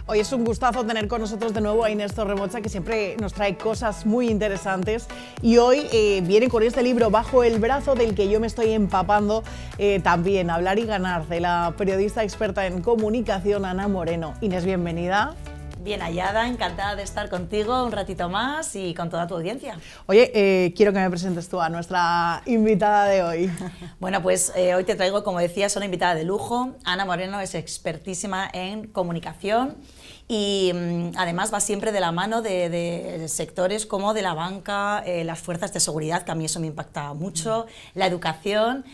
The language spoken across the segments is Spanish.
Hoy es un gustazo tener con nosotros de nuevo a Inés Torremocha, que siempre nos trae cosas muy interesantes. Y hoy viene con este libro bajo el brazo, del que yo me estoy empapando también, Hablar y ganar, de la periodista experta en comunicación, Ana Moreno. Inés, bienvenida. Bien hallada, encantada de estar contigo un ratito más y con toda tu audiencia. Oye, quiero que me presentes tú a nuestra invitada de hoy. Bueno, pues hoy te traigo, como decías, una invitada de lujo. Ana Moreno es expertísima en comunicación y además va siempre de la mano de sectores como de la banca, las fuerzas de seguridad, que a mí eso me impacta mucho, la educación.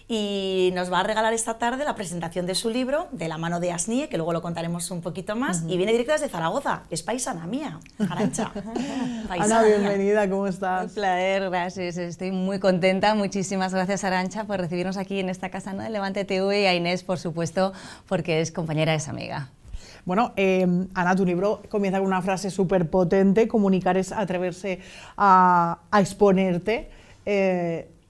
Y nos va a regalar esta tarde la presentación de su libro, de la mano de Asnie, que luego lo contaremos un poquito más, y viene directa desde Zaragoza, es paisana mía, Arantxa. Ana, bienvenida, ¿cómo estás? Un placer, gracias, estoy muy contenta, muchísimas gracias Arantxa por recibirnos aquí en esta casa, ¿no?, de Levante TV, y a Inés, por supuesto, porque es compañera, es amiga. Bueno, Ana, tu libro comienza con una frase súper potente: comunicar es atreverse a exponerte.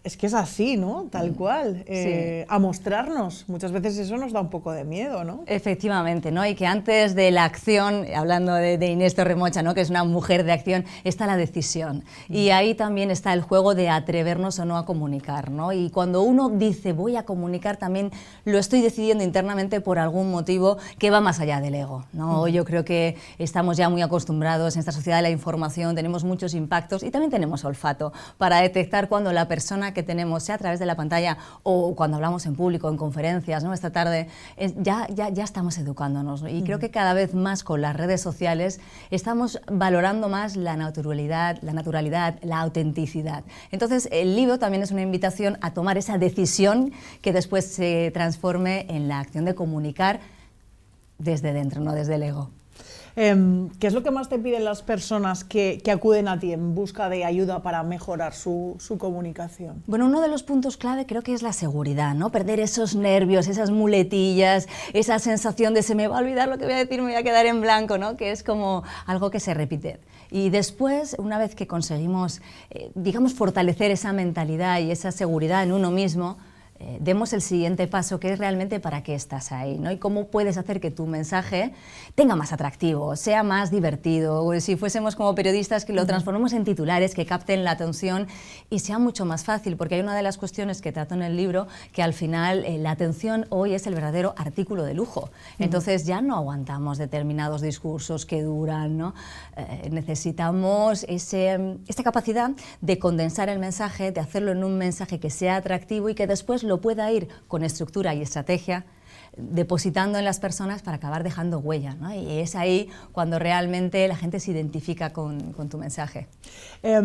Es que es así, ¿no? Tal cual, sí. A mostrarnos. Muchas veces eso nos da un poco de miedo, ¿no? Efectivamente, ¿no? Y que antes de la acción, hablando de Inés Torremocha, ¿no?, que es una mujer de acción, está la decisión. Y ahí también está el juego de atrevernos o no a comunicar, ¿no? Y cuando uno dice voy a comunicar, también lo estoy decidiendo internamente por algún motivo que va más allá del ego, ¿no? Yo creo que estamos ya muy acostumbrados en esta sociedad de la información, tenemos muchos impactos y también tenemos olfato para detectar cuando la persona que tenemos, sea a través de la pantalla o cuando hablamos en público, en conferencias, ¿no?, esta tarde, ya estamos educándonos, ¿no? Y creo que cada vez más con las redes sociales estamos valorando más la naturalidad, la autenticidad. Entonces el libro también es una invitación a tomar esa decisión que después se transforme en la acción de comunicar desde dentro, no desde el ego. ¿Qué es lo que más te piden las personas que acuden a ti en busca de ayuda para mejorar su comunicación? Bueno, uno de los puntos clave creo que es la seguridad, ¿no? Perder esos nervios, esas muletillas, esa sensación de se me va a olvidar lo que voy a decir, me voy a quedar en blanco, ¿no?, que es como algo que se repite. Y después, una vez que conseguimos, digamos, fortalecer esa mentalidad y esa seguridad en uno mismo, demos el siguiente paso, que es realmente para qué estás ahí, ¿no? Y cómo puedes hacer que tu mensaje tenga más atractivo, sea más divertido, o si fuésemos como periodistas, que lo transformemos en titulares que capten la atención y sea mucho más fácil, porque hay una de las cuestiones que trato en el libro, que al final la atención hoy es el verdadero artículo de lujo. Entonces ya no aguantamos determinados discursos que duran, ¿no? Necesitamos esta capacidad de condensar el mensaje, de hacerlo en un mensaje que sea atractivo y que después lo pueda ir con estructura y estrategia depositando en las personas para acabar dejando huella, ¿no? Y es ahí cuando realmente la gente se identifica con tu mensaje.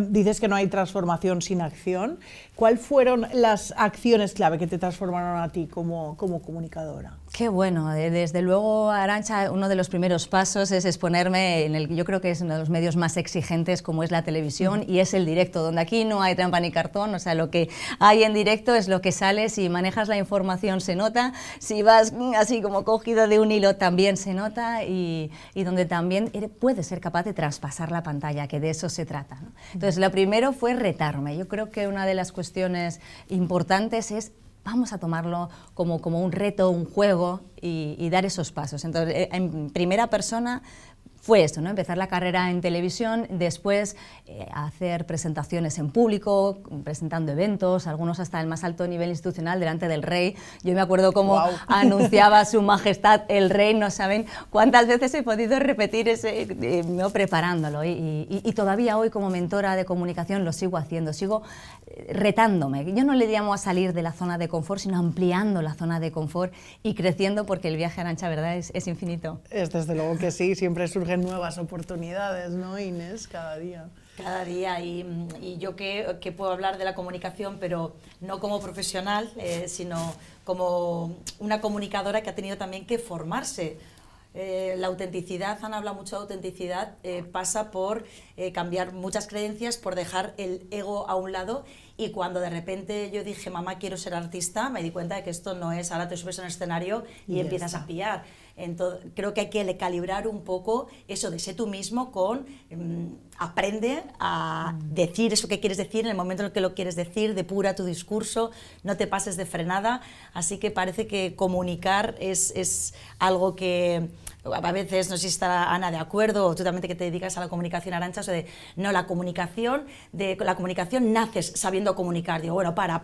Dices que no hay transformación sin acción. ¿Cuáles fueron las acciones clave que te transformaron a ti como comunicadora? Qué bueno, desde luego, Arantxa, uno de los primeros pasos es exponerme en el que yo creo que es uno de los medios más exigentes, como es la televisión, y es el directo, donde aquí no hay trampa ni cartón, o sea, lo que hay en directo es lo que sale. Si manejas la información se nota, si vas así como cogida de un hilo también se nota, y donde también puedes ser capaz de traspasar la pantalla, que de eso se trata, ¿no? Entonces, lo primero fue retarme. Yo creo que una de las cuestiones importantes es vamos a tomarlo como un reto, un juego y dar esos pasos. Entonces, en primera persona fue esto, ¿no? Empezar la carrera en televisión, después hacer presentaciones en público, presentando eventos, algunos hasta el más alto nivel institucional delante del rey. Yo me acuerdo cómo anunciaba su majestad el rey, no saben cuántas veces he podido repetir no, preparándolo. Y todavía hoy como mentora de comunicación lo sigo haciendo, sigo retándome. Yo no le llamo a salir de la zona de confort, sino ampliando la zona de confort y creciendo, porque el viaje, Arantxa, ¿verdad?, es infinito. Desde luego que sí, siempre surgen nuevas oportunidades, ¿no, Inés? Cada día. Cada día, y yo que puedo hablar de la comunicación, pero no como profesional, sino como una comunicadora que ha tenido también que formarse. La autenticidad, Ana habla mucho de autenticidad, pasa por cambiar muchas creencias, por dejar el ego a un lado. Y cuando de repente yo dije, mamá, quiero ser artista, me di cuenta de que esto no es, ahora te subes a un escenario y empiezas a pillar. Entonces, creo que hay que calibrar un poco eso de ser tú mismo con aprende a decir eso que quieres decir en el momento en el que lo quieres decir, depura tu discurso, no te pases de frenada. Así que parece que comunicar es algo que a veces, no sé si está Ana de acuerdo, o tú también que te dedicas a la comunicación, Arantxa, o de, no, la comunicación naces sabiendo comunicar. Digo, bueno, para.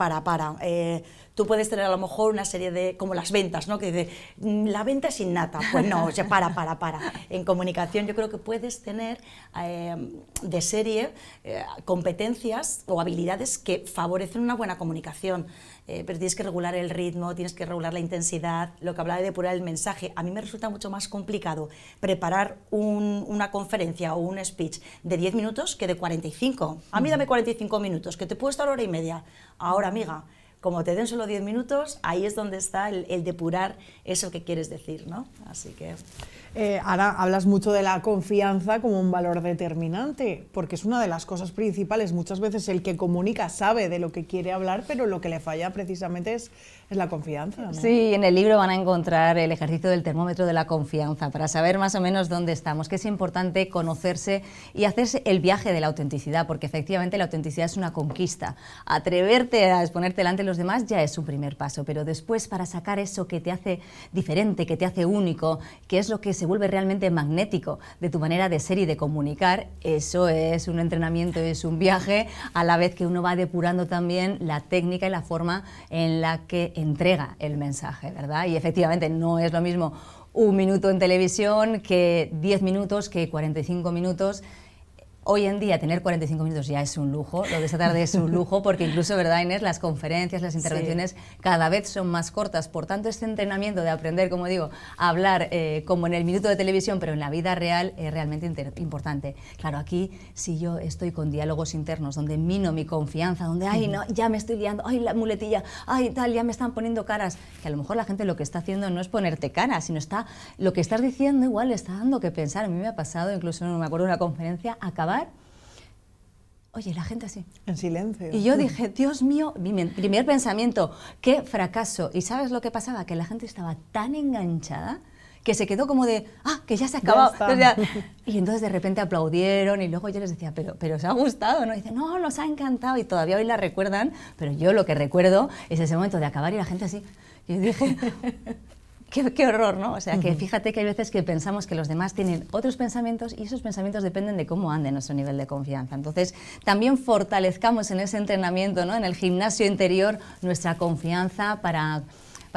Tú puedes tener a lo mejor una serie de, como las ventas, ¿no? Que dice, la venta es innata. Pues no, o sea, para. En comunicación yo creo que puedes tener de serie competencias o habilidades que favorecen una buena comunicación. Pero tienes que regular el ritmo, tienes que regular la intensidad, lo que hablaba de depurar el mensaje. A mí me resulta mucho más complicado preparar una conferencia o un speech de 10 minutos que de 45. A mí dame 45 minutos, que te puedo estar hora y media. Ahora, amiga, como te den solo 10 minutos, ahí es donde está el depurar eso que quieres decir, ¿no? Así que... Ahora hablas mucho de la confianza como un valor determinante, porque es una de las cosas principales. Muchas veces el que comunica sabe de lo que quiere hablar, pero lo que le falla precisamente es la confianza, ¿no? Sí, en el libro van a encontrar el ejercicio del termómetro de la confianza para saber más o menos dónde estamos, que es importante conocerse y hacerse el viaje de la autenticidad, porque efectivamente la autenticidad es una conquista. Atreverte a exponerte delante de los demás ya es un primer paso, pero después para sacar eso que te hace diferente, que te hace único, que es lo que se vuelve realmente magnético de tu manera de ser y de comunicar, eso es un entrenamiento, es un viaje, a la vez que uno va depurando también la técnica y la forma en la que entrega el mensaje, ¿verdad? Y efectivamente no es lo mismo un minuto en televisión que 10 minutos, que 45 minutos. Hoy en día tener 45 minutos ya es un lujo, lo de esta tarde es un lujo, porque incluso, ¿verdad, Inés? Las conferencias, las intervenciones cada vez son más cortas, por tanto este entrenamiento de aprender, como digo, a hablar como en el minuto de televisión, pero en la vida real es realmente importante. Claro, aquí si yo estoy con diálogos internos donde mino mi confianza, donde, ay, no, ya me estoy liando, ay, la muletilla, ay, tal, ya me están poniendo caras, que a lo mejor la gente lo que está haciendo no es ponerte cara, sino lo que estás diciendo igual le está dando que pensar. A mí me ha pasado, incluso me acuerdo de una conferencia, acabar. Oye, la gente así. En silencio. Y yo dije, Dios mío, mi primer pensamiento, qué fracaso. ¿Y sabes lo que pasaba? Que la gente estaba tan enganchada que se quedó como de, que ya se ha acabado. Y entonces de repente aplaudieron y luego yo les decía, pero ¿os ha gustado? ¿No? Y dicen, no, nos ha encantado y todavía hoy la recuerdan, pero yo lo que recuerdo es ese momento de acabar y la gente así. Y yo dije... Qué horror, ¿no? O sea, que fíjate que hay veces que pensamos que los demás tienen otros pensamientos y esos pensamientos dependen de cómo ande nuestro nivel de confianza. Entonces, también fortalezcamos en ese entrenamiento, ¿no? En el gimnasio interior, nuestra confianza para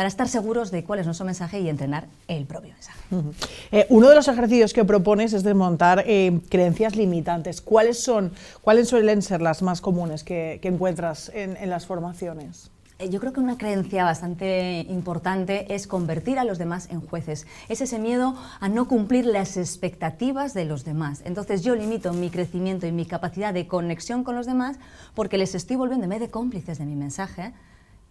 estar seguros de cuál es nuestro mensaje y entrenar el propio mensaje. Uno de los ejercicios que propones es desmontar creencias limitantes. ¿Cuáles suelen ser las más comunes que encuentras en las formaciones? Yo creo que una creencia bastante importante es convertir a los demás en jueces. Es ese miedo a no cumplir las expectativas de los demás. Entonces yo limito mi crecimiento y mi capacidad de conexión con los demás porque les estoy volviendo, en vez de cómplices de mi mensaje,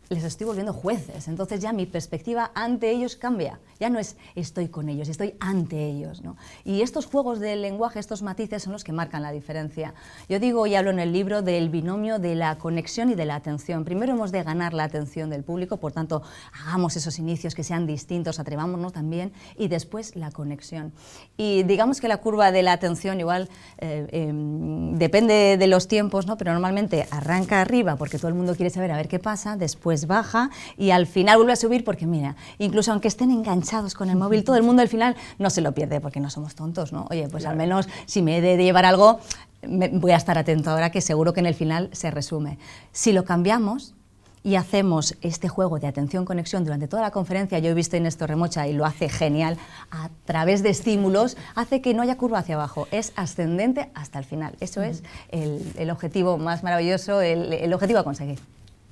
les estoy volviendo jueces. Entonces ya mi perspectiva ante ellos cambia. Ya no es estoy con ellos, estoy ante ellos, ¿no? Y estos juegos del lenguaje, estos matices son los que marcan la diferencia. Yo digo y hablo en el libro del binomio de la conexión y de la atención. Primero hemos de ganar la atención del público, por tanto, hagamos esos inicios que sean distintos, atrevámonos también, y después la conexión. Y digamos que la curva de la atención igual depende de los tiempos, ¿no? Pero normalmente arranca arriba porque todo el mundo quiere saber a ver qué pasa, después baja y al final vuelve a subir porque mira, incluso aunque estén enganchados con el móvil, todo el mundo al final no se lo pierde porque no somos tontos, ¿no? Oye, pues al menos si me he de llevar algo, voy a estar atento ahora que seguro que en el final se resume. Si lo cambiamos y hacemos este juego de atención-conexión durante toda la conferencia, yo he visto a Inés Torremocha y lo hace genial, a través de estímulos, hace que no haya curva hacia abajo, es ascendente hasta el final. Eso es el objetivo más maravilloso, el objetivo a conseguir.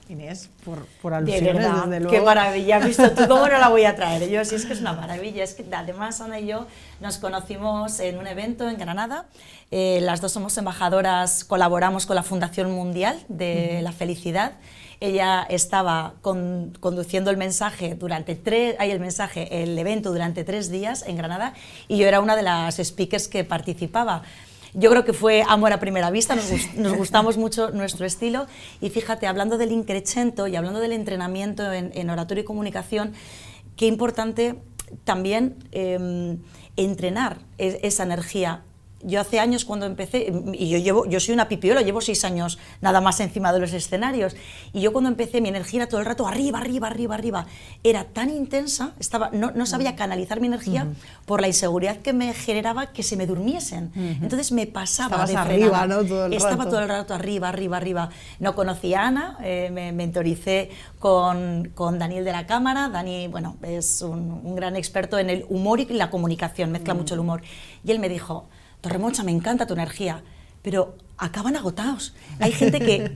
Inés, por alusiones, de verdad, desde luego. Qué maravilla, ¿has visto tú cómo no la voy a traer? Yo sí, es que es una maravilla, es que además Ana y yo nos conocimos en un evento en Granada, las dos somos embajadoras, colaboramos con la Fundación Mundial de la Felicidad. Ella estaba conduciendo el mensaje el evento durante 3 días en Granada y yo era una de las speakers que participaba. Yo creo que fue amor a primera vista, nos gustamos mucho nuestro estilo y fíjate, hablando del increcento y hablando del entrenamiento en oratorio y comunicación, qué importante también entrenar esa energía. yo hace años cuando empecé, y yo soy una pipiola, llevo 6 años nada más encima de los escenarios, y yo cuando empecé mi energía era todo el rato arriba, arriba, arriba, arriba, era tan intensa, no sabía canalizar mi energía por la inseguridad que me generaba que se me durmiesen, entonces me pasaba Estabas de frenada, arriba, ¿no? estaba todo el rato arriba, arriba, arriba. No conocía a Ana, me mentoricé con Daniel de la Cámara. Dani, bueno, es un gran experto en el humor y la comunicación, mezcla mucho el humor, y él me dijo: Torremocha, me encanta tu energía, pero acaban agotados. Hay gente que,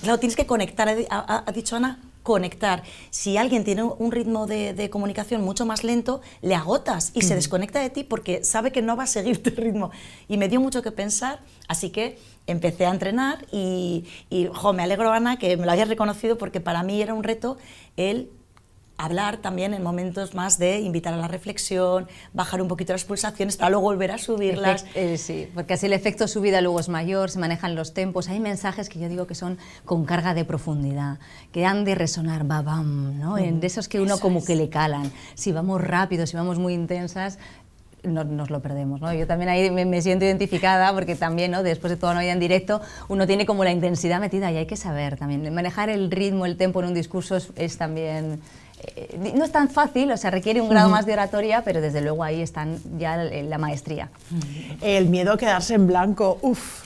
claro, tienes que conectar, ha dicho Ana, conectar. Si alguien tiene un ritmo de comunicación mucho más lento, le agotas y se desconecta de ti porque sabe que no va a seguir tu ritmo. Y me dio mucho que pensar, así que empecé a entrenar y me alegro, Ana, que me lo hayas reconocido, porque para mí era un reto el hablar también en momentos más de invitar a la reflexión, bajar un poquito las pulsaciones para luego volver a subirlas. Sí, porque así el efecto subida luego es mayor, se manejan los tempos, hay mensajes que yo digo que son con carga de profundidad, que han de resonar babam, ¿no? De esos que uno como que le calan. Si vamos rápido, si vamos muy intensas, nos lo perdemos, ¿no? Yo también ahí me siento identificada porque también, ¿no?, después de toda una vida en directo, uno tiene como la intensidad metida y hay que saber también. Manejar el ritmo, el tempo en un discurso es también... no es tan fácil, o sea, requiere un grado más de oratoria, pero desde luego ahí están ya la maestría. El miedo a quedarse en blanco,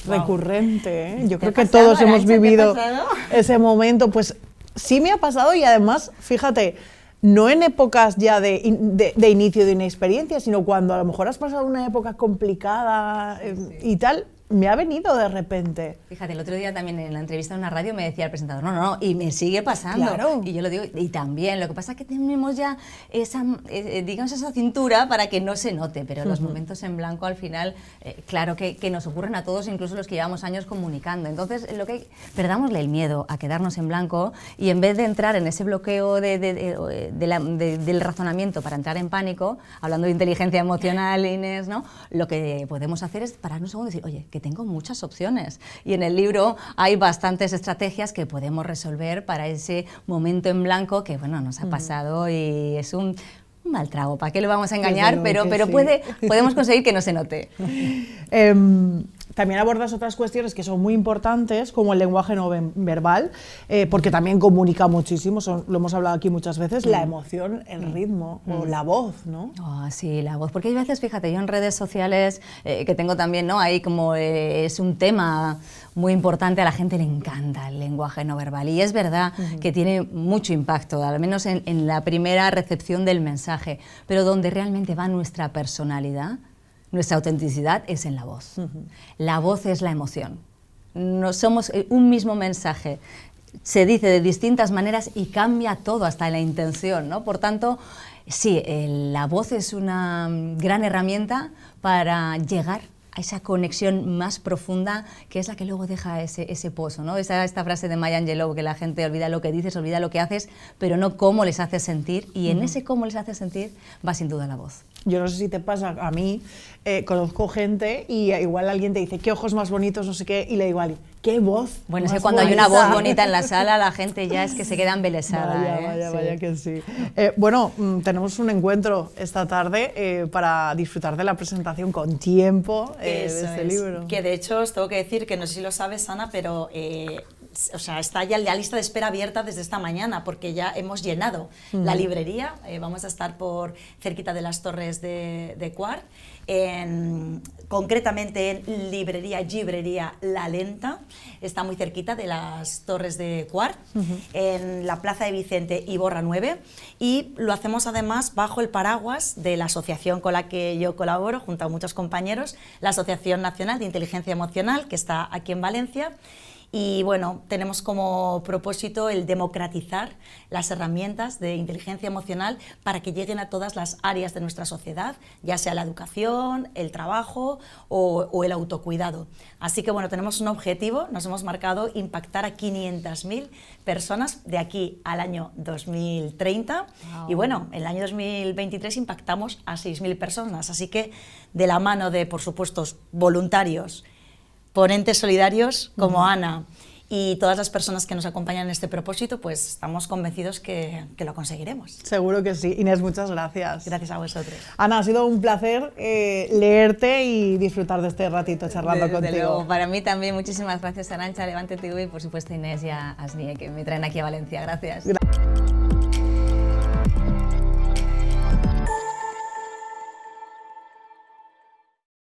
recurrente, ¿eh? Yo creo que pasado, todos hemos Arantxa, vivido te ha pasado? ese momento. Pues sí me ha pasado, y además, fíjate, no en épocas ya de inicio de una experiencia, sino cuando a lo mejor has pasado una época complicada y tal, me ha venido de repente. Fíjate, el otro día también en la entrevista en una radio me decía el presentador, no, y me sigue pasando. Claro. Y yo lo digo, y también, lo que pasa es que tenemos ya esa, digamos, esa cintura para que no se note, pero los momentos en blanco al final, claro que nos ocurren a todos, incluso los que llevamos años comunicando. Entonces, perdámosle el miedo a quedarnos en blanco y en vez de entrar en ese bloqueo del razonamiento para entrar en pánico, hablando de inteligencia emocional, Inés, ¿no?, lo que podemos hacer es pararnos un segundo y decir, oye, que tengo muchas opciones, y en el libro hay bastantes estrategias que podemos resolver para ese momento en blanco que, bueno, nos ha pasado y es un mal trago, ¿para qué lo vamos a engañar? Pero sí. podemos conseguir que no se note. También abordas otras cuestiones que son muy importantes, como el lenguaje no verbal, porque también comunica muchísimo, lo hemos hablado aquí muchas veces, la emoción, el ritmo, o la voz, ¿no? Oh, sí, la voz, porque hay veces, fíjate, yo en redes sociales, que tengo también, ¿no?, ahí como es un tema muy importante, a la gente le encanta el lenguaje no verbal, y es verdad que tiene mucho impacto, al menos en la primera recepción del mensaje, pero donde realmente va nuestra personalidad, nuestra autenticidad, es en la voz. La voz es la emoción. No somos un mismo mensaje, se dice de distintas maneras y cambia todo, hasta la intención, ¿no? Por tanto, sí, la voz es una gran herramienta para llegar a esa conexión más profunda, que es la que luego deja ese pozo, ¿no? Esta frase de Maya Angelou, que la gente olvida lo que dices, olvida lo que haces, pero no cómo les haces sentir, y en ese cómo les haces sentir va sin duda la voz. Yo no sé si te pasa, a mí conozco gente y igual alguien te dice qué ojos más bonitos, no sé qué, y le digo a alguien, qué voz. Bueno, es más que cuando bonita. hay una voz bonita en la sala, la gente ya es que se queda embelesada. Vaya que sí. Bueno, tenemos un encuentro esta tarde para disfrutar de la presentación con tiempo de este libro. Que de hecho os tengo que decir que no sé si lo sabes, Ana, pero o sea, está ya la lista de espera abierta desde esta mañana, porque ya hemos llenado la librería. Vamos a estar por cerquita de las torres de Quart, concretamente en librería La Lenta, está muy cerquita de las torres de Quart, en la plaza de Vicente Iborra 9, y lo hacemos además bajo el paraguas de la asociación con la que yo colaboro, junto a muchos compañeros, la Asociación Nacional de Inteligencia Emocional, que está aquí en Valencia. Y bueno, tenemos como propósito el democratizar las herramientas de inteligencia emocional para que lleguen a todas las áreas de nuestra sociedad, ya sea la educación, el trabajo o el autocuidado. Así que bueno, tenemos un objetivo, nos hemos marcado impactar a 500.000 personas de aquí al año 2030. Wow. Y bueno, en el año 2023 impactamos a 6.000 personas, así que de la mano de, por supuesto, voluntarios, ponentes solidarios como Ana y todas las personas que nos acompañan en este propósito, pues estamos convencidos que lo conseguiremos. Seguro que sí. Inés, muchas gracias. Gracias a vosotros. Ana, ha sido un placer leerte y disfrutar de este ratito charlando Desde contigo. luego, para mí también, muchísimas gracias Arantxa, Levante TV y por supuesto Inés y a Asnie, que me traen aquí a Valencia. Gracias.